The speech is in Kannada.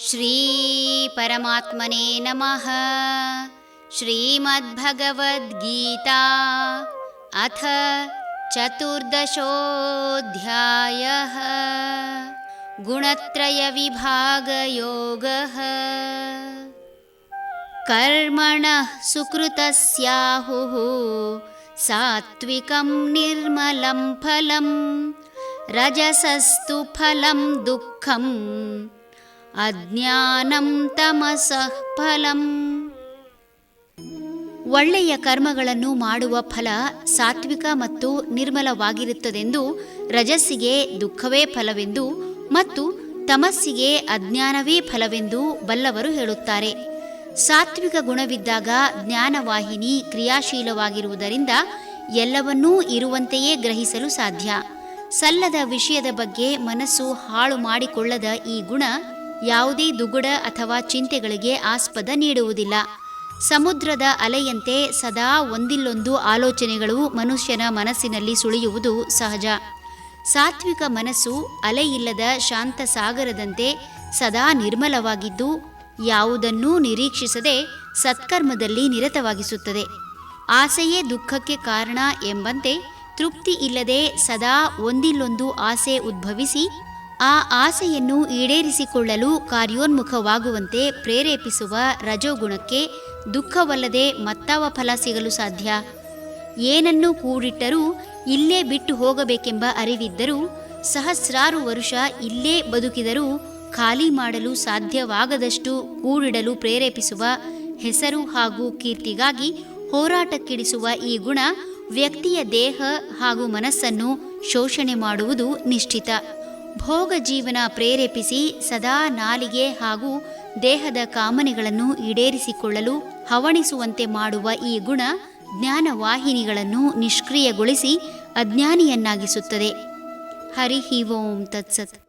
ಶ್ರೀ ಪರಮಾತ್ಮನೇ ನಮಃ. ಶ್ರೀಮದ್ಭಗವದ್ಗೀತಾ ಅಥ ಚತುರ್ದಶೋऽಧ್ಯಾಯಃ. ಗುಣತ್ರಯ ವಿಭಾಗಯೋಗಃ. ಕರ್ಮಣಃ ಸುಕೃತಸ್ಯಾಹುಃ ಸಾತ್ವಿಕಂ ನಿರ್ಮಲಂ ಫಲಂ ರಜಸಸ್ತು ಫಲಂ ದುಃಖಂ ಅಜ್ಞಾನಂ ತಮಸಃ ಫಲಂ. ಒಳ್ಳೆಯ ಕರ್ಮಗಳನ್ನು ಮಾಡುವ ಫಲ ಸಾತ್ವಿಕ ಮತ್ತು ನಿರ್ಮಲವಾಗಿರುತ್ತದೆಂದು, ರಜಸ್ಸಿಗೆ ದುಃಖವೇ ಫಲವೆಂದು ಮತ್ತು ತಮಸ್ಸಿಗೆ ಅಜ್ಞಾನವೇ ಫಲವೆಂದು ಬಲ್ಲವರು ಹೇಳುತ್ತಾರೆ. ಸಾತ್ವಿಕ ಗುಣವಿದ್ದಾಗ ಜ್ಞಾನವಾಹಿನಿ ಕ್ರಿಯಾಶೀಲವಾಗಿರುವುದರಿಂದ ಎಲ್ಲವನ್ನೂ ಇರುವಂತೆಯೇ ಗ್ರಹಿಸಲು ಸಾಧ್ಯ. ಸಲ್ಲದ ವಿಷಯದ ಬಗ್ಗೆ ಮನಸ್ಸು ಹಾಳು ಮಾಡಿಕೊಳ್ಳದ ಈ ಗುಣ ಯಾವುದೇ ದುಗುಡ ಅಥವಾ ಚಿಂತೆಗಳಿಗೆ ಆಸ್ಪದ ನೀಡುವುದಿಲ್ಲ. ಸಮುದ್ರದ ಅಲೆಯಂತೆ ಸದಾ ಒಂದಿಲ್ಲೊಂದು ಆಲೋಚನೆಗಳು ಮನುಷ್ಯನ ಮನಸ್ಸಿನಲ್ಲಿ ಸುಳಿಯುವುದು ಸಹಜ. ಸಾತ್ವಿಕ ಮನಸ್ಸು ಅಲೆಯಿಲ್ಲದ ಶಾಂತ ಸಾಗರದಂತೆ ಸದಾ ನಿರ್ಮಲವಾಗಿದ್ದು, ಯಾವುದನ್ನೂ ನಿರೀಕ್ಷಿಸದೆ ಸತ್ಕರ್ಮದಲ್ಲಿ ನಿರತವಾಗಿಸುತ್ತದೆ. ಆಸೆಯೇ ದುಃಖಕ್ಕೆ ಕಾರಣ ಎಂಬಂತೆ ತೃಪ್ತಿ ಇಲ್ಲದೆ ಸದಾ ಒಂದಿಲ್ಲೊಂದು ಆಸೆ ಉದ್ಭವಿಸಿ ಆ ಆಸೆಯನ್ನು ಈಡೇರಿಸಿಕೊಳ್ಳಲು ಕಾರ್ಯೋನ್ಮುಖವಾಗುವಂತೆ ಪ್ರೇರೇಪಿಸುವ ರಜೋಗುಣಕ್ಕೆ ದುಃಖವಲ್ಲದೆ ಮತ್ತಾವ ಫಲ ಸಿಗಲು ಸಾಧ್ಯ? ಏನನ್ನು ಕೂಡಿಟ್ಟರೂ ಇಲ್ಲೇ ಬಿಟ್ಟು ಹೋಗಬೇಕೆಂಬ ಅರಿವಿದ್ದರೂ, ಸಹಸ್ರಾರು ವರುಷ ಇಲ್ಲೇ ಬದುಕಿದರೂ ಖಾಲಿ ಮಾಡಲು ಸಾಧ್ಯವಾಗದಷ್ಟು ಕೂಡಿಡಲು ಪ್ರೇರೇಪಿಸುವ ಹೆಸರು ಹಾಗೂ ಕೀರ್ತಿಗಾಗಿ ಹೋರಾಟಕ್ಕಿಡಿಸುವ ಈ ಗುಣ ವ್ಯಕ್ತಿಯ ದೇಹ ಹಾಗೂ ಮನಸ್ಸನ್ನು ಶೋಷಣೆ ಮಾಡುವುದು ನಿಶ್ಚಿತ. ಭೋಗ ಜೀವನ ಪ್ರೇರೇಪಿಸಿ ಸದಾ ನಾಲಿಗೆ ಹಾಗೂ ದೇಹದ ಕಾಮನೆಗಳನ್ನು ಈಡೇರಿಸಿಕೊಳ್ಳಲು ಹವಣಿಸುವಂತೆ ಮಾಡುವ ಈ ಗುಣ ಜ್ಞಾನವಾಹಿನಿಗಳನ್ನು ನಿಷ್ಕ್ರಿಯಗೊಳಿಸಿ ಅಜ್ಞಾನಿಯನ್ನಾಗಿಸುತ್ತದೆ. ಹರಿ ಓಂ ತತ್ಸತ್.